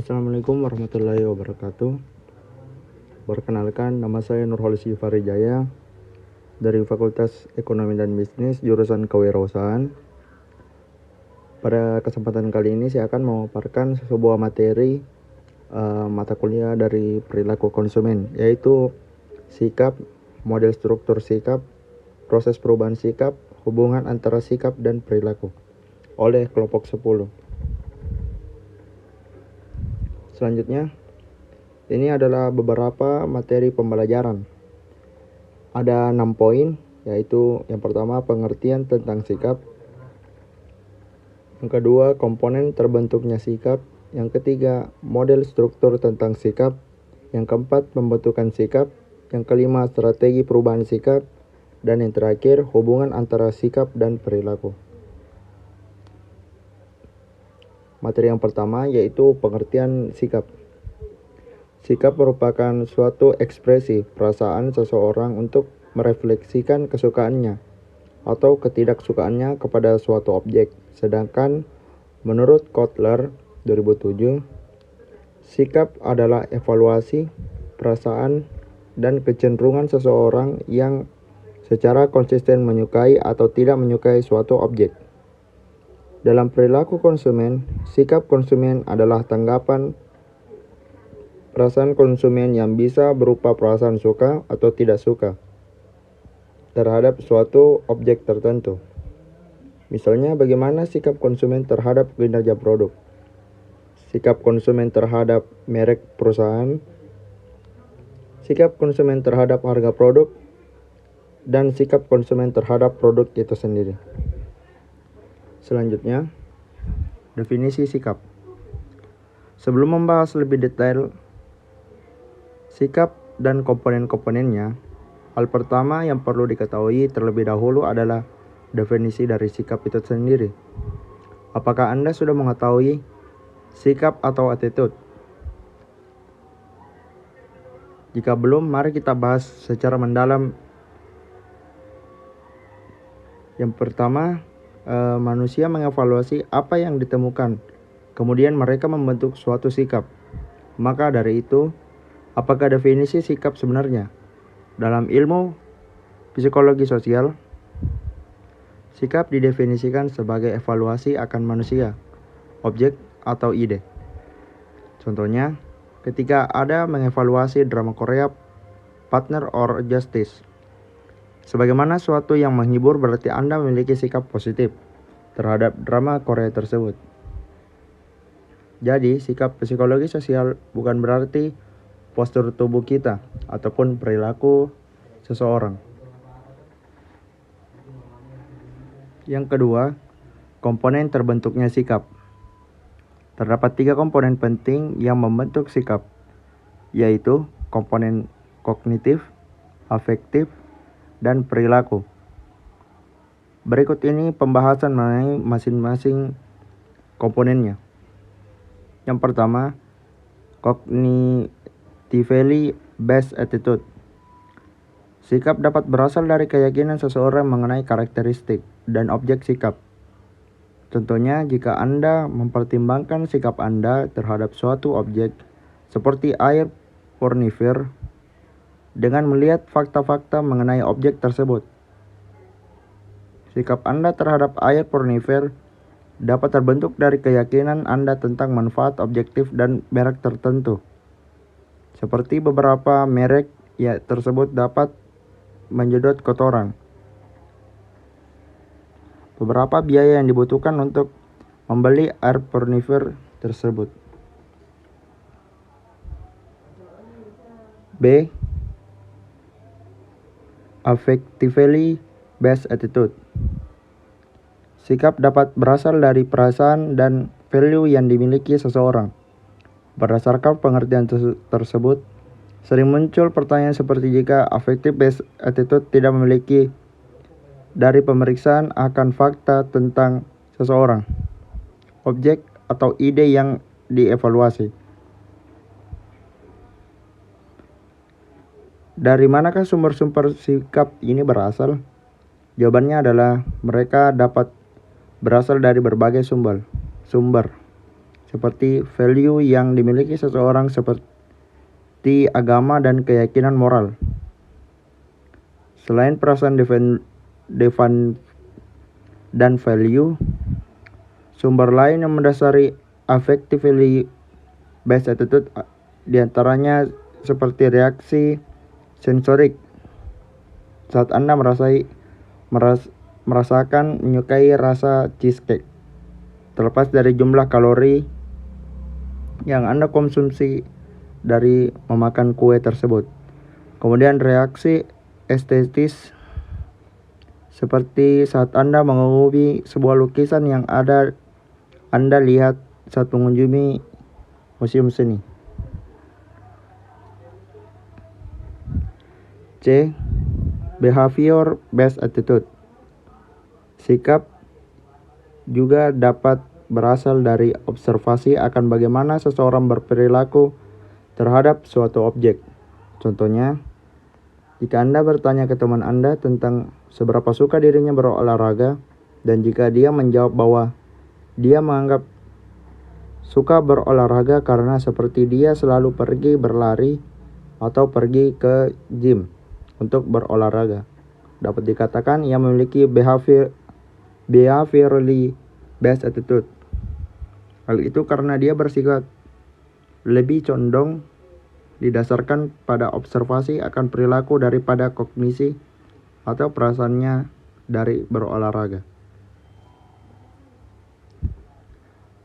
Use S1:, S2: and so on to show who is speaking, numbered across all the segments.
S1: Assalamualaikum warahmatullahi wabarakatuh. Perkenalkan, nama saya Nurholis Farijaya dari Fakultas Ekonomi dan Bisnis jurusan Kewirausahaan. Pada kesempatan kali ini saya akan memaparkan sebuah materi mata kuliah dari perilaku konsumen, yaitu sikap, model struktur sikap, proses perubahan sikap, hubungan antara sikap dan perilaku oleh kelompok 10. Selanjutnya, ini adalah beberapa materi pembelajaran. Ada 6 poin, yaitu yang pertama pengertian tentang sikap, yang kedua komponen terbentuknya sikap, yang ketiga model struktur tentang sikap, yang keempat pembentukan sikap, yang kelima strategi perubahan sikap, dan yang terakhir hubungan antara sikap dan perilaku. Materi yang pertama yaitu pengertian sikap. Sikap merupakan suatu ekspresi perasaan seseorang untuk merefleksikan kesukaannya atau ketidaksukaannya kepada suatu objek. Sedangkan menurut Kotler 2007, sikap adalah evaluasi perasaan dan kecenderungan seseorang yang secara konsisten menyukai atau tidak menyukai suatu objek. Dalam perilaku konsumen, sikap konsumen adalah tanggapan perasaan konsumen yang bisa berupa perasaan suka atau tidak suka terhadap suatu objek tertentu. Misalnya, bagaimana sikap konsumen terhadap kinerja produk, sikap konsumen terhadap merek perusahaan, sikap konsumen terhadap harga produk, dan sikap konsumen terhadap produk itu sendiri. Selanjutnya, definisi sikap. Sebelum membahas lebih detail sikap dan komponen-komponennya, hal pertama yang perlu diketahui terlebih dahulu adalah definisi dari sikap itu sendiri. Apakah Anda sudah mengetahui sikap atau attitude? Jika belum, mari kita bahas secara mendalam. Yang pertama, manusia mengevaluasi apa yang ditemukan, kemudian mereka membentuk suatu sikap. Maka dari itu, apakah definisi sikap sebenarnya? Dalam ilmu psikologi sosial, sikap didefinisikan sebagai evaluasi akan manusia, objek atau ide. Contohnya, ketika ada mengevaluasi drama Korea Partner or Justice, sebagaimana suatu yang menghibur, berarti Anda memiliki sikap positif terhadap drama Korea tersebut. Jadi, sikap psikologi sosial bukan berarti postur tubuh kita ataupun perilaku seseorang. Yang kedua, komponen terbentuknya sikap. Terdapat 3 komponen penting yang membentuk sikap, yaitu komponen kognitif, afektif, dan perilaku. Berikut ini pembahasan mengenai masing-masing komponennya. Yang pertama, cognitively based attitude. Sikap dapat berasal dari keyakinan seseorang mengenai karakteristik dan objek sikap. Contohnya, jika Anda mempertimbangkan sikap Anda terhadap suatu objek seperti air purifier dengan melihat fakta-fakta mengenai objek tersebut. Sikap Anda terhadap air purifier dapat terbentuk dari keyakinan Anda tentang manfaat objektif dan merek tertentu. Seperti beberapa merek tersebut dapat menjedot kotoran. Beberapa biaya yang dibutuhkan untuk membeli air purifier tersebut. B. Affectively based attitude. Sikap dapat berasal dari perasaan dan value yang dimiliki seseorang. Berdasarkan pengertian tersebut, sering muncul pertanyaan seperti jika affective based attitude tidak memiliki dari pemeriksaan akan fakta tentang seseorang, objek atau ide yang dievaluasi. Dari manakah sumber-sumber sikap ini berasal? Jawabannya adalah mereka dapat berasal dari berbagai sumber. seperti value yang dimiliki seseorang seperti agama dan keyakinan moral. Selain perasaan dan value, sumber lain yang mendasari affectively based attitude diantaranya seperti reaksi sensorik. Saat Anda merasakan menyukai rasa cheesecake, terlepas dari jumlah kalori yang Anda konsumsi dari memakan kue tersebut. Kemudian reaksi estetis, seperti saat Anda mengagumi sebuah lukisan yang Anda lihat saat mengunjungi museum seni. C. Behavior based attitude. Sikap juga dapat berasal dari observasi akan bagaimana seseorang berperilaku terhadap suatu objek. Contohnya, jika Anda bertanya ke teman Anda tentang seberapa suka dirinya berolahraga, dan jika dia menjawab bahwa dia menganggap suka berolahraga karena seperti dia selalu pergi berlari atau pergi ke gym untuk berolahraga, dapat dikatakan ia memiliki behaviorally based attitude. Hal itu karena dia bersikap lebih condong didasarkan pada observasi akan perilaku daripada kognisi atau perasaannya dari berolahraga.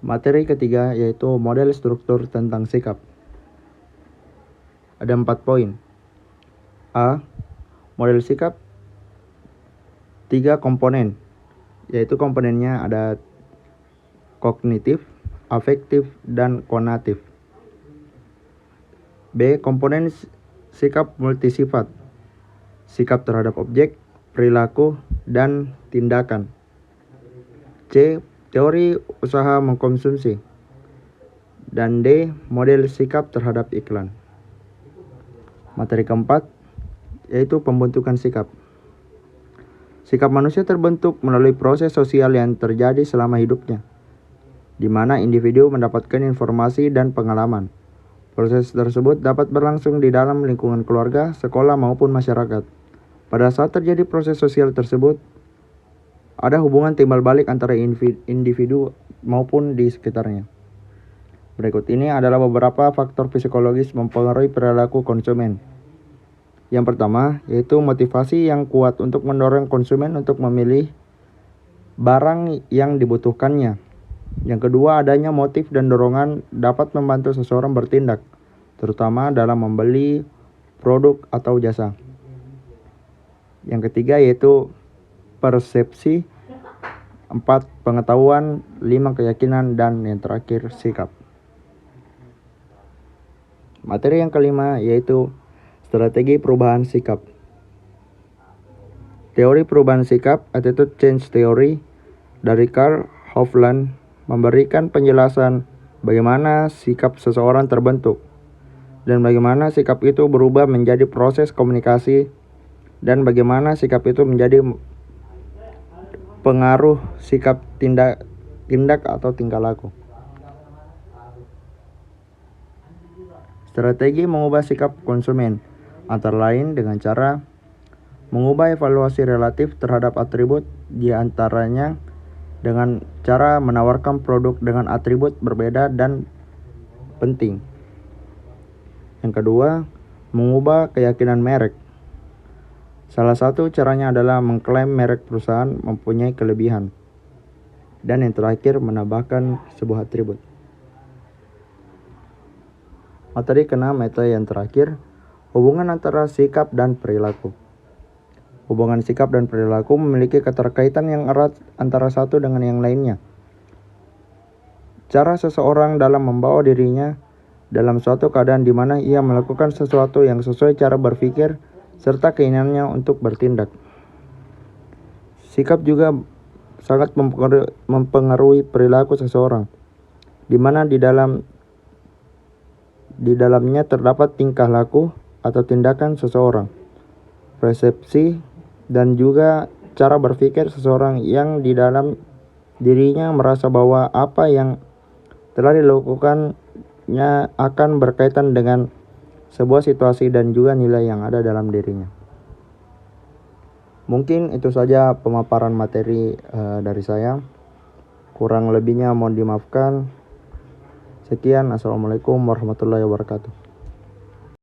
S1: Materi ketiga yaitu model struktur tentang sikap. Ada 4 poin. A. Model sikap 3 komponen, yaitu komponennya ada kognitif, afektif, dan konatif. B. Komponen sikap multisifat, sikap terhadap objek, perilaku, dan tindakan. C. Teori usaha mengkonsumsi. Dan D. Model sikap terhadap iklan. Materi keempat yaitu pembentukan sikap. Sikap manusia terbentuk melalui proses sosial yang terjadi selama hidupnya, di mana individu mendapatkan informasi dan pengalaman. Proses tersebut dapat berlangsung di dalam lingkungan keluarga, sekolah, maupun masyarakat. Pada saat terjadi proses sosial tersebut, ada hubungan timbal balik antara individu maupun di sekitarnya. Berikut ini adalah beberapa faktor psikologis mempengaruhi perilaku konsumen. Yang pertama, yaitu motivasi yang kuat untuk mendorong konsumen untuk memilih barang yang dibutuhkannya. Yang kedua, adanya motif dan dorongan dapat membantu seseorang bertindak, terutama dalam membeli produk atau jasa. Yang ketiga, yaitu persepsi. 4. Pengetahuan. 5. Keyakinan. Dan yang terakhir, sikap. Materi yang kelima yaitu strategi perubahan sikap. Teori perubahan sikap, attitude change theory, dari Karl Hofland memberikan penjelasan bagaimana sikap seseorang terbentuk dan bagaimana sikap itu berubah menjadi proses komunikasi dan bagaimana sikap itu menjadi pengaruh sikap tindak atau tingkah laku. Strategi mengubah sikap konsumen antara lain dengan cara mengubah evaluasi relatif terhadap atribut, di antaranya dengan cara menawarkan produk dengan atribut berbeda dan penting. Yang kedua, mengubah keyakinan merek. Salah satu caranya adalah mengklaim merek perusahaan mempunyai kelebihan. Dan yang terakhir, menambahkan sebuah atribut. Materi keenam atau yang terakhir, hubungan antara sikap dan perilaku. Hubungan sikap dan perilaku memiliki keterkaitan yang erat antara satu dengan yang lainnya. Cara seseorang dalam membawa dirinya dalam suatu keadaan di mana ia melakukan sesuatu yang sesuai cara berpikir serta keinginannya untuk bertindak. Sikap juga sangat mempengaruhi perilaku seseorang, di mana di dalamnya terdapat tingkah laku atau tindakan seseorang, persepsi, dan juga cara berpikir seseorang yang di dalam dirinya merasa bahwa apa yang telah dilakukannya akan berkaitan dengan sebuah situasi dan juga nilai yang ada dalam dirinya. Mungkin itu saja pemaparan materi dari saya. Kurang lebihnya mohon dimaafkan. Sekian, assalamualaikum warahmatullahi wabarakatuh.